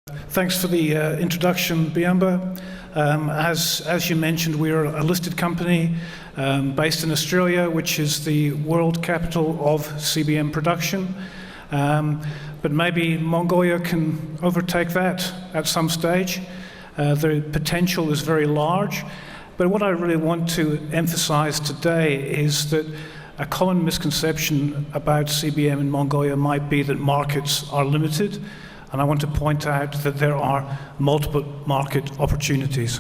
Thanks for the introduction, Biamba. As you mentioned, we're a listed company based in Australia, which is the world capital of CBM production. But maybe Mongolia can overtake that at some stage. The potential is very large. But what I really want to emphasize today is that a common misconception about CBM in Mongolia might be that markets are limited. And I want to point out that there are multiple market opportunities.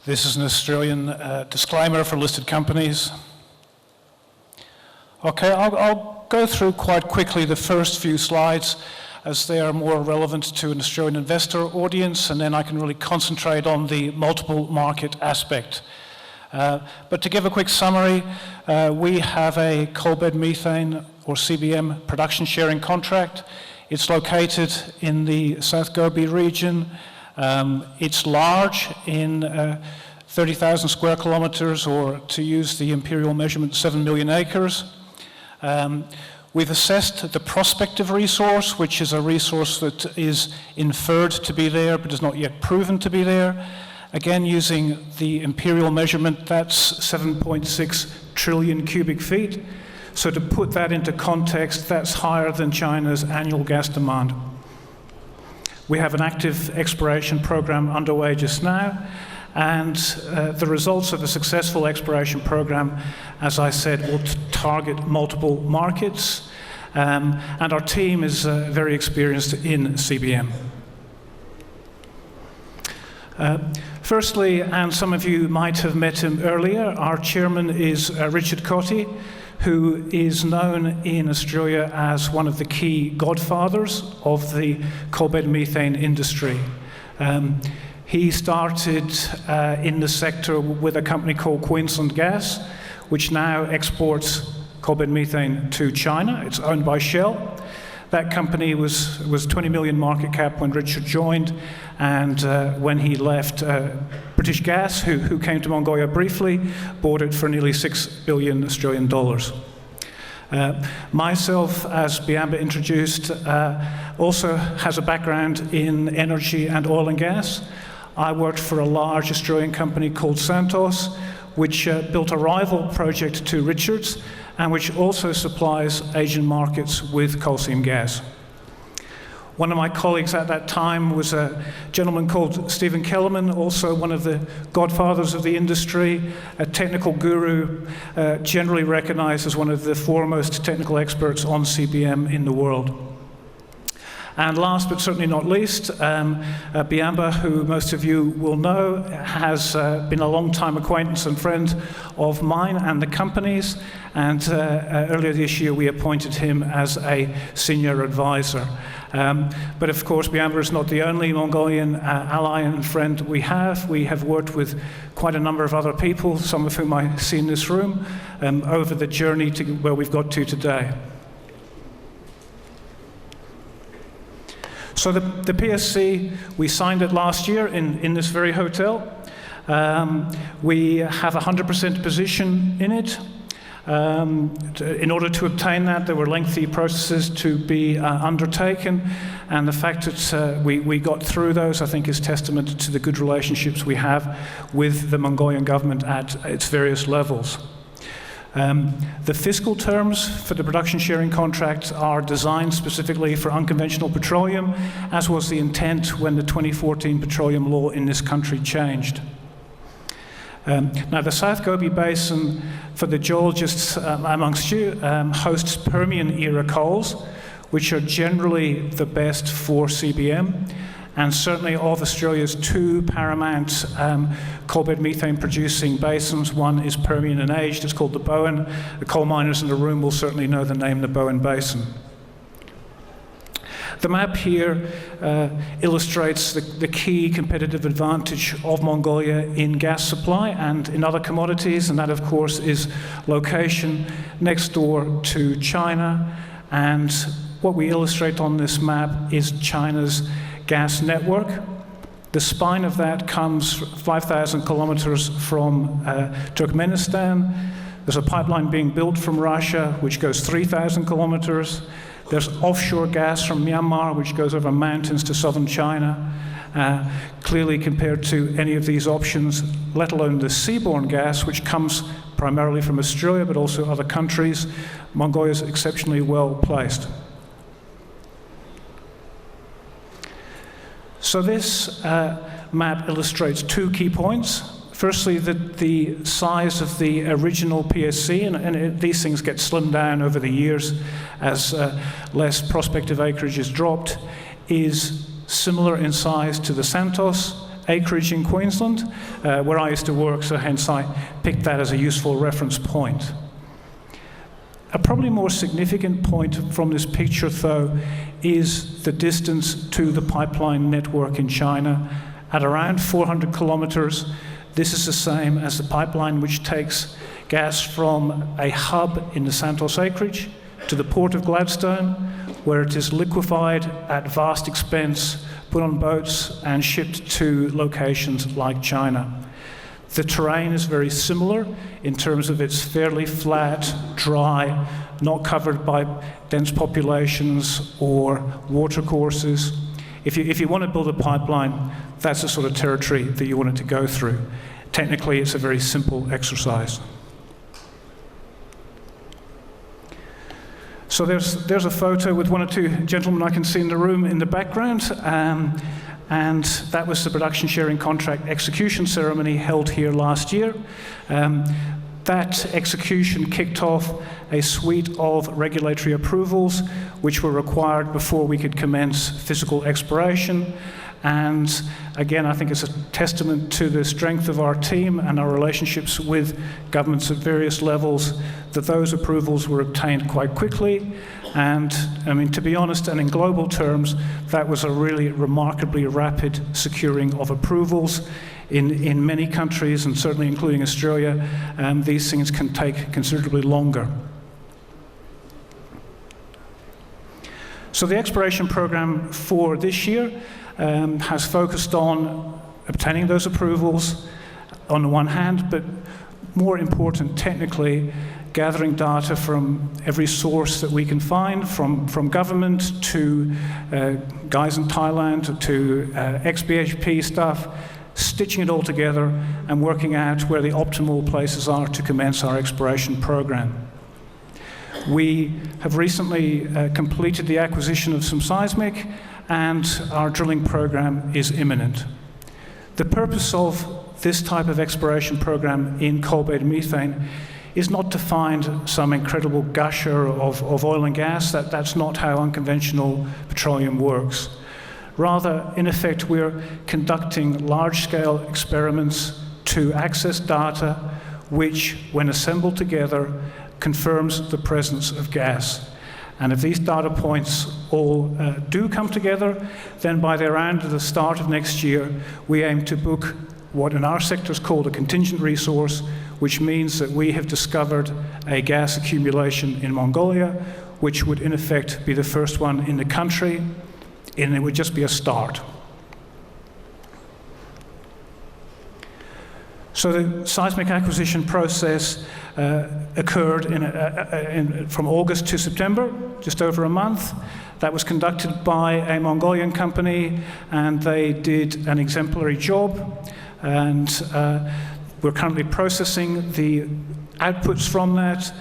This is an Australian disclaimer for listed companies. Okay, I'll go through quite quickly the first few slides as they are more relevant to an Australian investor audience, and then I can really concentrate on the multiple market aspect. But to give a quick summary, we have a coal bed methane or CBM production sharing contract. It's located in the South Gobi region. It's large in 30,000 square kilometers, or to use the imperial measurement, 7 million acres. We've assessed the prospective resource, which is a resource that is inferred to be there but is not yet proven to be there. Again, using the imperial measurement, that's 7.6 trillion cubic feet. So to put that into context, that's higher than China's annual gas demand. We have an active exploration program underway just now, and the results of a successful exploration program, as I said, will target multiple markets, and our team is very experienced in CBM. Firstly, and some of you might have met him earlier, our chairman is Richard Cottee, who is known in Australia as one of the key godfathers of the coal bed methane industry. He started in the sector with a company called Queensland Gas, which now exports coal bed methane to China. It's owned by Shell. That company was 20 million market cap when Richard joined, and when he left, British Gas, who came to Mongolia briefly, bought it for nearly 6 billion Australian dollars. Myself, as Biamba introduced, also has a background in energy and oil and gas. I worked for a large Australian company called Santos, which built a rival project to Richard's, and which also supplies Asian markets with coal seam gas. One of my colleagues at that time was a gentleman called Stephen Kellerman, also one of the godfathers of the industry, a technical guru, generally recognized as one of the foremost technical experts on CBM in the world. And last but certainly not least, Biamba, who most of you will know, has been a long-time acquaintance and friend of mine and the company's. And earlier this year, we appointed him as a senior advisor. But of course, Biamba is not the only Mongolian ally and friend we have. We have worked with quite a number of other people, some of whom I see in this room, over the journey to where we've got to today. So the PSC, we signed it last year in this very hotel. We have a 100% position in it. In order to obtain that, there were lengthy processes to be undertaken, and the fact that we got through those, I think, is testament to the good relationships we have with the Mongolian government at its various levels. The fiscal terms for the production sharing contract are designed specifically for unconventional petroleum, as was the intent when the 2014 petroleum law in this country changed. Now, the South Gobi Basin, for the geologists amongst you, hosts Permian-era coals, which are generally the best for CBM, and certainly of Australia's two paramount coal bed methane producing basins. One is Permian and aged, it's called the Bowen. The coal miners in the room will certainly know the name, the Bowen Basin. The map here illustrates the key competitive advantage of Mongolia in gas supply and in other commodities, and that of course is location next door to China. And what we illustrate on this map is China's gas network. The spine of that comes 5,000 kilometers from Turkmenistan. There's a pipeline being built from Russia, which goes 3,000 kilometers. There's offshore gas from Myanmar, which goes over mountains to southern China. Clearly, compared to any of these options, let alone the seaborne gas, which comes primarily from Australia, but also other countries, Mongolia is exceptionally well placed. So this map illustrates two key points. Firstly, that the size of the original PSC, and these things get slimmed down over the years as less prospective acreage is dropped, is similar in size to the Santos acreage in Queensland, where I used to work, so hence I picked that as a useful reference point. A probably more significant point from this picture, though, is the distance to the pipeline network in China. At around 400 kilometers, this is the same as the pipeline which takes gas from a hub in the Santos acreage to the port of Gladstone, where it is liquefied at vast expense, put on boats and shipped to locations like China. The terrain is very similar in terms of it's fairly flat, dry, not covered by dense populations or watercourses. If you want to build a pipeline, that's the sort of territory that you want it to go through. Technically, it's a very simple exercise. So there's a photo with one or two gentlemen I can see in the room in the background. And that was the production sharing contract execution ceremony held here last year. That execution kicked off a suite of regulatory approvals which were required before we could commence physical exploration. And again, I think it's a testament to the strength of our team and our relationships with governments at various levels that those approvals were obtained quite quickly. And I mean, to be honest, and in global terms, that was a really remarkably rapid securing of approvals. In many countries, and certainly including Australia, these things can take considerably longer. So the exploration program for this year has focused on obtaining those approvals on the one hand, but more important technically, gathering data from every source that we can find, from government to guys in Thailand to ex-BHP stuff, stitching it all together and working out where the optimal places are to commence our exploration program. We have recently completed the acquisition of some seismic, and our drilling program is imminent. The purpose of this type of exploration program in coal-bed methane is not to find some incredible gusher of oil and gas. That's not how unconventional petroleum works. Rather, in effect, we're conducting large-scale experiments to access data which, when assembled together, confirms the presence of gas. And if these data points all do come together, then by around the start of next year, we aim to book what in our sector is called a contingent resource, which means that we have discovered a gas accumulation in Mongolia, which would in effect be the first one in the country, and it would just be a start. So the seismic acquisition process occurred from August to September, just over a month. That was conducted by a Mongolian company, and they did an exemplary job. And we're currently processing the outputs from that.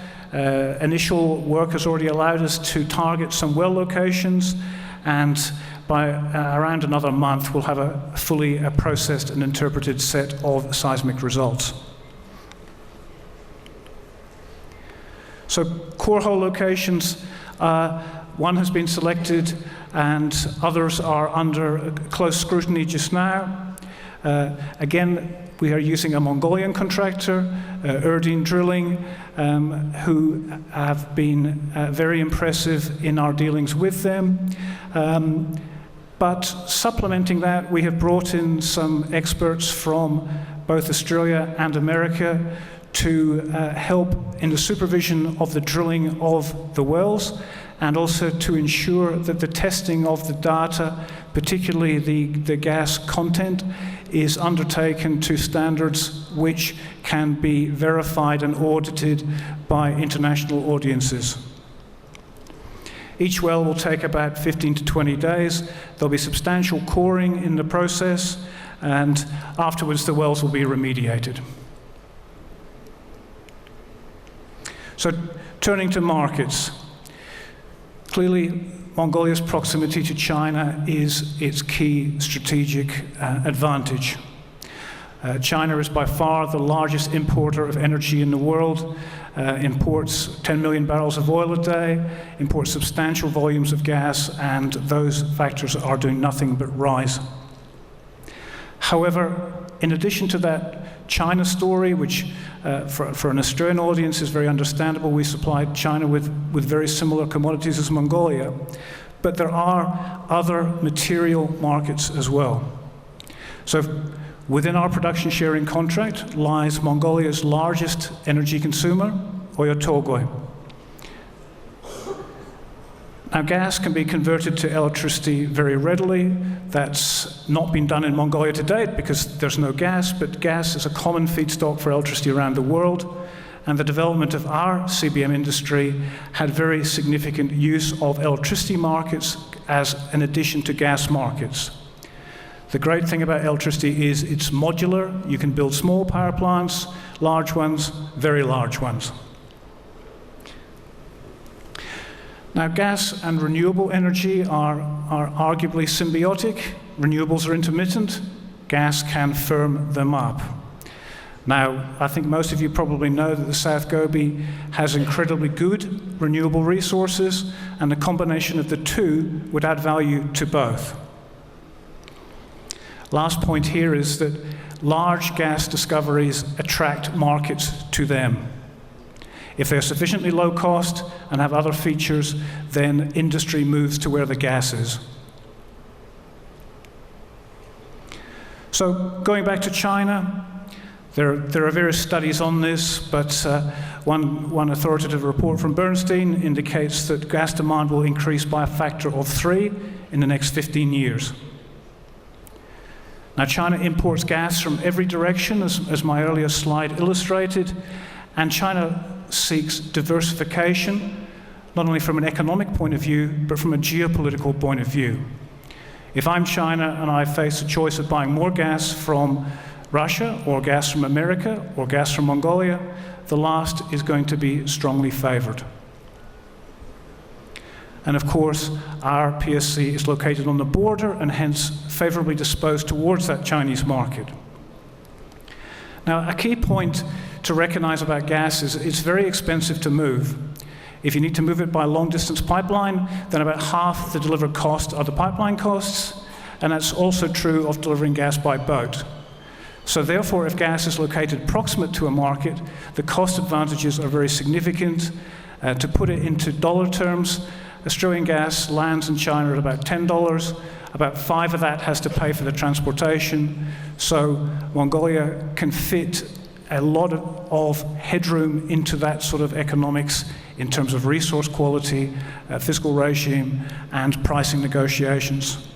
Initial work has already allowed us to target some well locations, and by around another month, we'll have a fully processed and interpreted set of seismic results. So core hole locations, one has been selected and others are under close scrutiny just now. Again, we are using a Mongolian contractor, Erdene Drilling, who have been very impressive in our dealings with them. But supplementing that, we have brought in some experts from both Australia and America to help in the supervision of the drilling of the wells, and also to ensure that the testing of the data, particularly the gas content, is undertaken to standards which can be verified and audited by international audiences. Each well will take about 15 to 20 days. There'll be substantial coring in the process, and afterwards the wells will be remediated. So turning to markets, clearly Mongolia's proximity to China is its key strategic advantage. China is by far the largest importer of energy in the world, imports 10 million barrels of oil a day, imports substantial volumes of gas, and those factors are doing nothing but rise. However, in addition to that China story, which for an Australian audience is very understandable, we supply China with very similar commodities as Mongolia, but there are other material markets as well. So within our production sharing contract lies Mongolia's largest energy consumer, Oyo Tolgoi. Now, gas can be converted to electricity very readily. That's not been done in Mongolia to date because there's no gas, but gas is a common feedstock for electricity around the world, and the development of our CBM industry had very significant use of electricity markets as an addition to gas markets. The great thing about electricity is it's modular. You can build small power plants, large ones, very large ones. Now, gas and renewable energy are arguably symbiotic. Renewables are intermittent. Gas can firm them up. Now, I think most of you probably know that the South Gobi has incredibly good renewable resources, and the combination of the two would add value to both. Last point here is that large gas discoveries attract markets to them. If they're sufficiently low cost and have other features, then industry moves to where the gas is. So going back to China, there are various studies on this, but one authoritative report from Bernstein indicates that gas demand will increase by a factor of 3 in the next 15 years. Now, China imports gas from every direction, as my earlier slide illustrated, and China seeks diversification, not only from an economic point of view, but from a geopolitical point of view. If I'm China and I face a choice of buying more gas from Russia, or gas from America, or gas from Mongolia, the last is going to be strongly favored. And of course, our PSC is located on the border and hence favorably disposed towards that Chinese market. Now, a key point to recognize about gas is it's very expensive to move. If you need to move it by a long-distance pipeline, then about half the delivered cost are the pipeline costs, and that's also true of delivering gas by boat. So therefore, if gas is located proximate to a market, the cost advantages are very significant. To put it into dollar terms, Australian gas lands in China at about $10. About 5 of that has to pay for the transportation. So Mongolia can fit a lot of headroom into that sort of economics in terms of resource quality, fiscal regime, and pricing negotiations.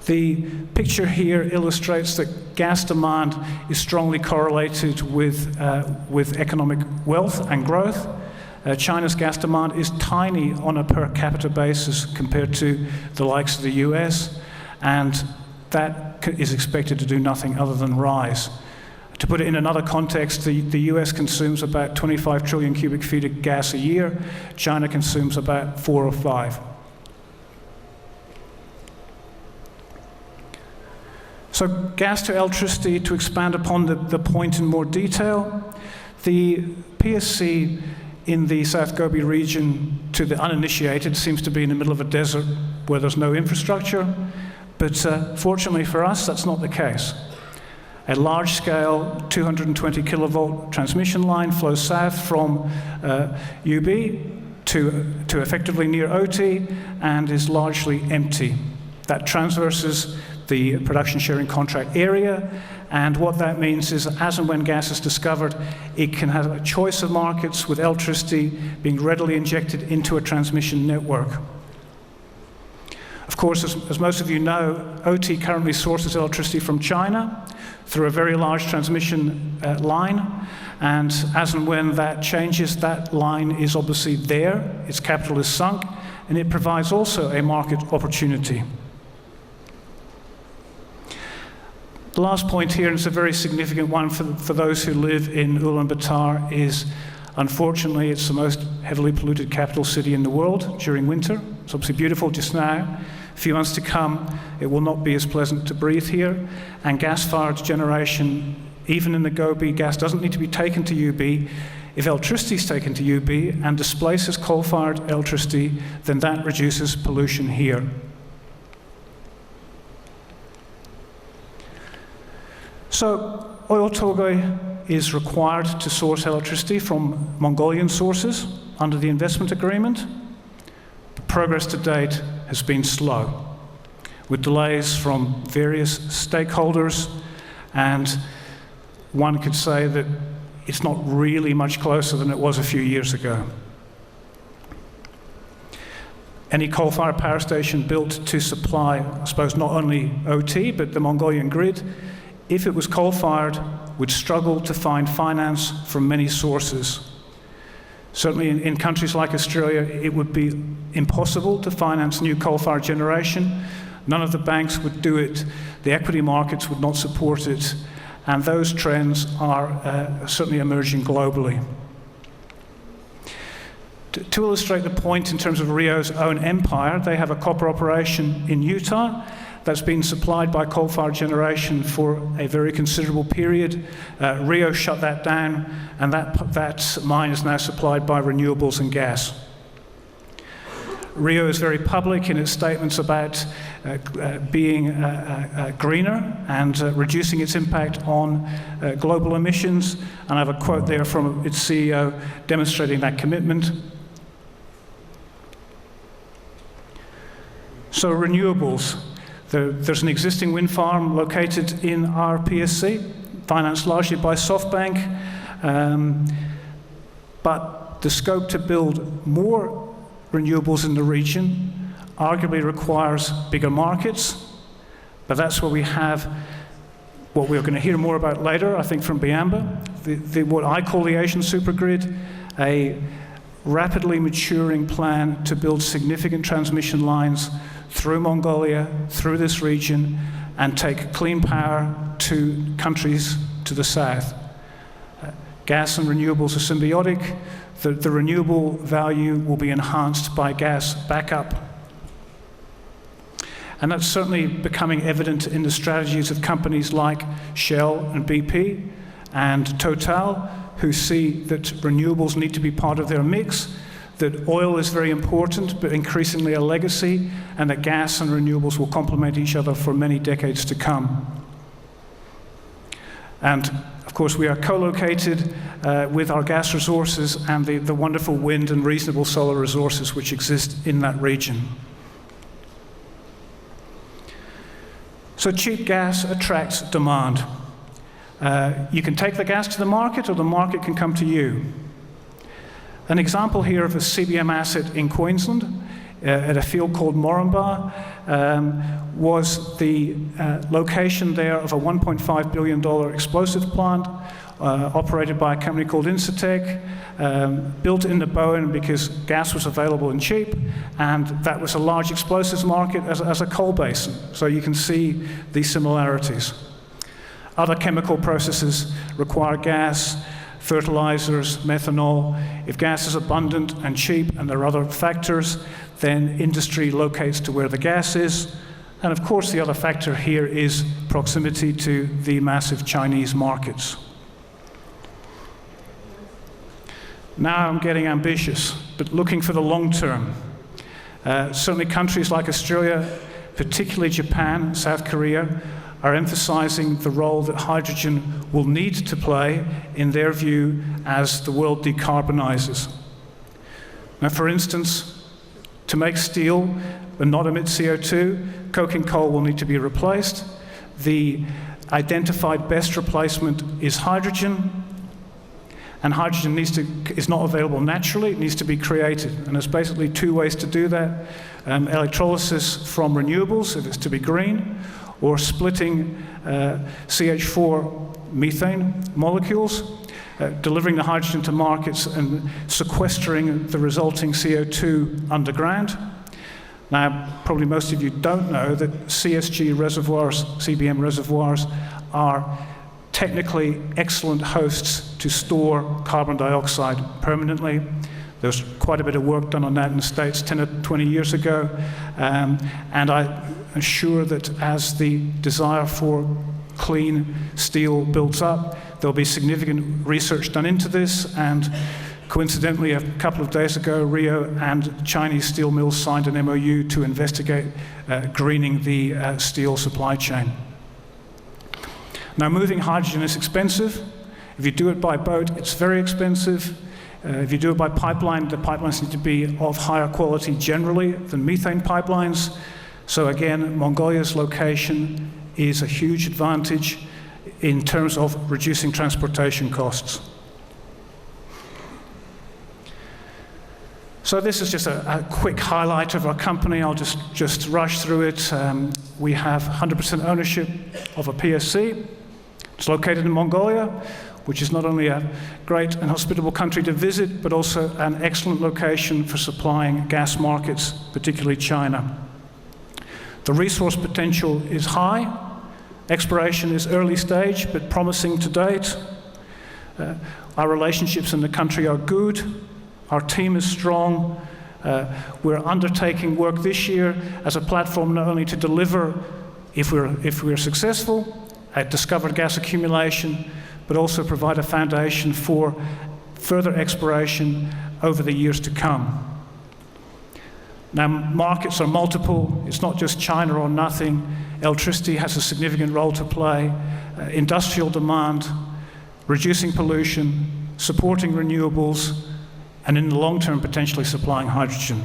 The picture here illustrates that gas demand is strongly correlated with economic wealth and growth. China's gas demand is tiny on a per capita basis compared to the likes of the US, and that is expected to do nothing other than rise. To put it in another context, the US consumes about 25 trillion cubic feet of gas a year. China consumes about 4 or 5. So gas to electricity, to expand upon the point in more detail, the PSC in the South Gobi region, to the uninitiated, seems to be in the middle of a desert where there's no infrastructure. But fortunately for us, that's not the case. A large-scale 220 kilovolt transmission line flows south from UB to effectively near OT and is largely empty. That transverses the production sharing contract area, and what that means is as and when gas is discovered, it can have a choice of markets with electricity being readily injected into a transmission network. Of course, as most of you know, OT currently sources electricity from China through a very large transmission line, And as and when that changes, that line is obviously there, its capital is sunk, and it provides also a market opportunity. The last point here, and it's a very significant one for those who live in Ulaanbaatar, is unfortunately it's the most heavily polluted capital city in the world during winter. It's obviously beautiful just now. A few months to come, it will not be as pleasant to breathe here. And gas-fired generation, even in the Gobi, gas doesn't need to be taken to UB. If electricity is taken to UB and displaces coal-fired electricity, then that reduces pollution here. So Oil Tolgoi is required to source electricity from Mongolian sources under the investment agreement. Progress to date has been slow, with delays from various stakeholders, and one could say that it's not really much closer than it was a few years ago. Any coal-fired power station built to supply, I suppose, not only OT, but the Mongolian grid, if it was coal-fired, would struggle to find finance from many sources. Certainly in countries like Australia, it would be impossible to finance new coal-fired generation. None of the banks would do it. The equity markets would not support it. And those trends are certainly emerging globally. To illustrate the point in terms of Rio's own empire, they have a copper operation in Utah that's been supplied by coal-fired generation for a very considerable period. Rio shut that down, and that mine is now supplied by renewables and gas. Rio is very public in its statements about being greener and reducing its impact on global emissions, and I have a quote there from its CEO demonstrating that commitment. So renewables. There's an existing wind farm located in our PSC, financed largely by SoftBank, but the scope to build more renewables in the region arguably requires bigger markets, but that's where we have what we're going to hear more about later, I think, from Biamba, what I call the Asian supergrid, a rapidly maturing plan to build significant transmission lines through Mongolia, through this region, and take clean power to countries to the south. Gas and renewables are symbiotic. The renewable value will be enhanced by gas backup. And that's certainly becoming evident in the strategies of companies like Shell and BP and Total, who see that renewables need to be part of their mix, that oil is very important, but increasingly a legacy, and that gas and renewables will complement each other for many decades to come. And of course, we are co-located with our gas resources and the wonderful wind and reasonable solar resources which exist in that region. So cheap gas attracts demand. You can take the gas to the market, or the market can come to you. An example here of a CBM asset in Queensland at a field called Moranbah was the location there of a $1.5 billion explosive plant operated by a company called Incitec, built in the Bowen because gas was available and cheap, and that was a large explosives market as a coal basin. So you can see these similarities. Other chemical processes require gas, fertilizers, methanol. If gas is abundant and cheap and there are other factors, then industry locates to where the gas is. And of course, the other factor here is proximity to the massive Chinese markets. Now I'm getting ambitious, but looking for the long term. Certainly countries like Australia, particularly Japan, South Korea, are emphasizing the role that hydrogen will need to play, in their view, as the world decarbonizes. Now, for instance, to make steel and not emit CO2, coking coal will need to be replaced. The identified best replacement is hydrogen, and hydrogen is not available naturally, it needs to be created. And there's basically two ways to do that. Electrolysis from renewables, if it's to be green, or splitting CH4 methane molecules. delivering the hydrogen to markets and sequestering the resulting CO2 underground. Now, probably most of you don't know that CSG reservoirs, CBM reservoirs, are technically excellent hosts to store carbon dioxide permanently. There's quite a bit of work done on that in the States 10 or 20 years ago, and I'm sure that as the desire for clean steel builds up, there'll be significant research done into this, and coincidentally, a couple of days ago, Rio and Chinese steel mills signed an MOU to investigate greening the steel supply chain. Now, moving hydrogen is expensive. If you do it by boat, it's very expensive. If you do it by pipeline, the pipelines need to be of higher quality generally than methane pipelines. So again, Mongolia's location is a huge advantage in terms of reducing transportation costs. So this is just a quick highlight of our company. I'll just rush through it. We have 100% ownership of a PSC. It's located in Mongolia, which is not only a great and hospitable country to visit, but also an excellent location for supplying gas markets, particularly China. The resource potential is high. Exploration is early stage, but promising to date. Our relationships in the country are good. Our team is strong. We're undertaking work this year as a platform not only to deliver, if we're successful, at discovered gas accumulation, but also provide a foundation for further exploration over the years to come. Now, markets are multiple. It's not just China or nothing. Electricity has a significant role to play. Industrial demand, reducing pollution, supporting renewables, and in the long term, potentially supplying hydrogen.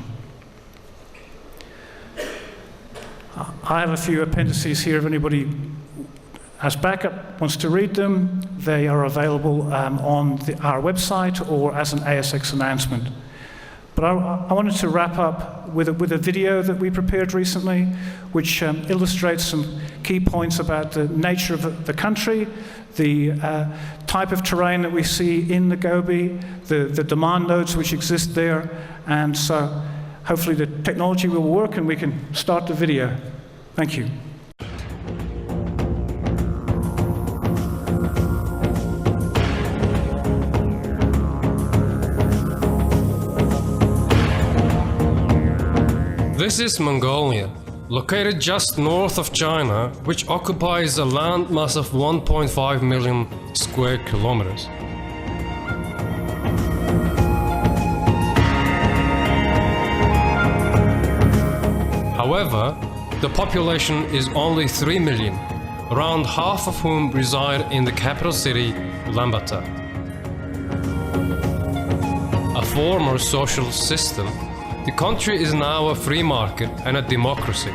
I have a few appendices here if anybody has backup, wants to read them. They are available on our website or as an ASX announcement. But I wanted to wrap up with a video that we prepared recently, which illustrates some key points about the nature of the country, the type of terrain that we see in the Gobi, the demand nodes which exist there, and so hopefully the technology will work and we can start the video. Thank you. This is Mongolia, located just north of China, which occupies a land mass of 1.5 million square kilometers. However, the population is only 3 million, around half of whom reside in the capital city, Ulaanbaatar. A former socialist system, the country is now a free market and a democracy.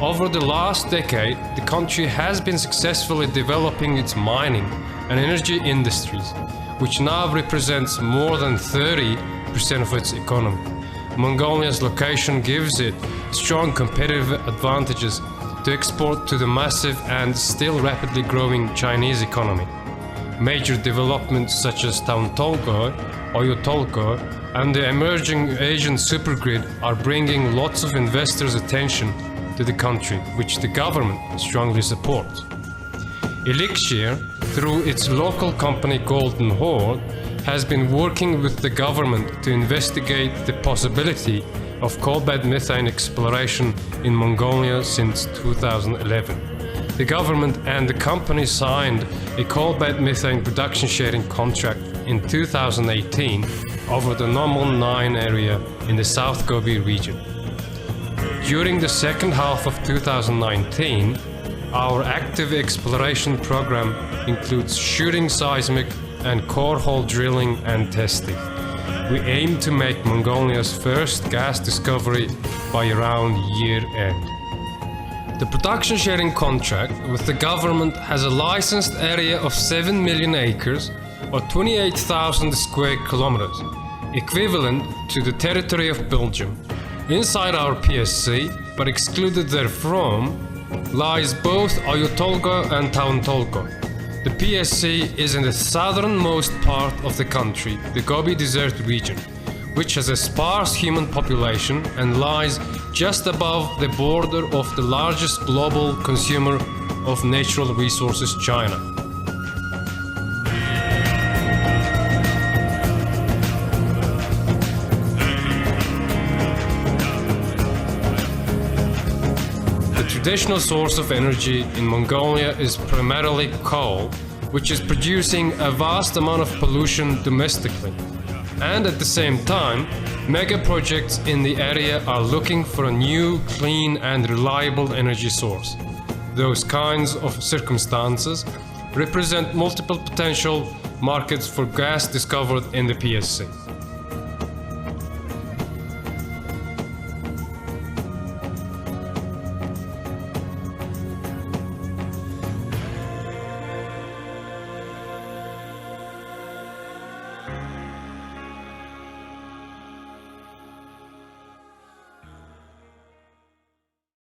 Over the last decade, the country has been successfully developing its mining and energy industries, which now represents more than 30% of its economy. Mongolia's location gives it strong competitive advantages to export to the massive and still rapidly growing Chinese economy. Major developments such as Taontolgor, Oyu-Tolgor, and the emerging Asian supergrid are bringing lots of investors' attention to the country, which the government strongly supports. Elixir, through its local company Golden Horde, has been working with the government to investigate the possibility of coal bed methane exploration in Mongolia since 2011. The government and the company signed a coal bed methane production sharing contract in 2018 over the Nomon 9 area in the South Gobi region. During the second half of 2019, our active exploration program includes shooting seismic and core hole drilling and testing. We aim to make Mongolia's first gas discovery by around year end. The production sharing contract with the government has a licensed area of 7 million acres or 28,000 square kilometers, equivalent to the territory of Belgium. Inside our PSC, but excluded therefrom, lies both Oyu-Tolgor and Taontolgor. The PSC is in the southernmost part of the country, the Gobi Desert region, which has a sparse human population and lies just above the border of the largest global consumer of natural resources, China. The traditional source of energy in Mongolia is primarily coal, which is producing a vast amount of pollution domestically. And at the same time, mega projects in the area are looking for a new, clean and reliable energy source. Those kinds of circumstances represent multiple potential markets for gas discovered in the PSC.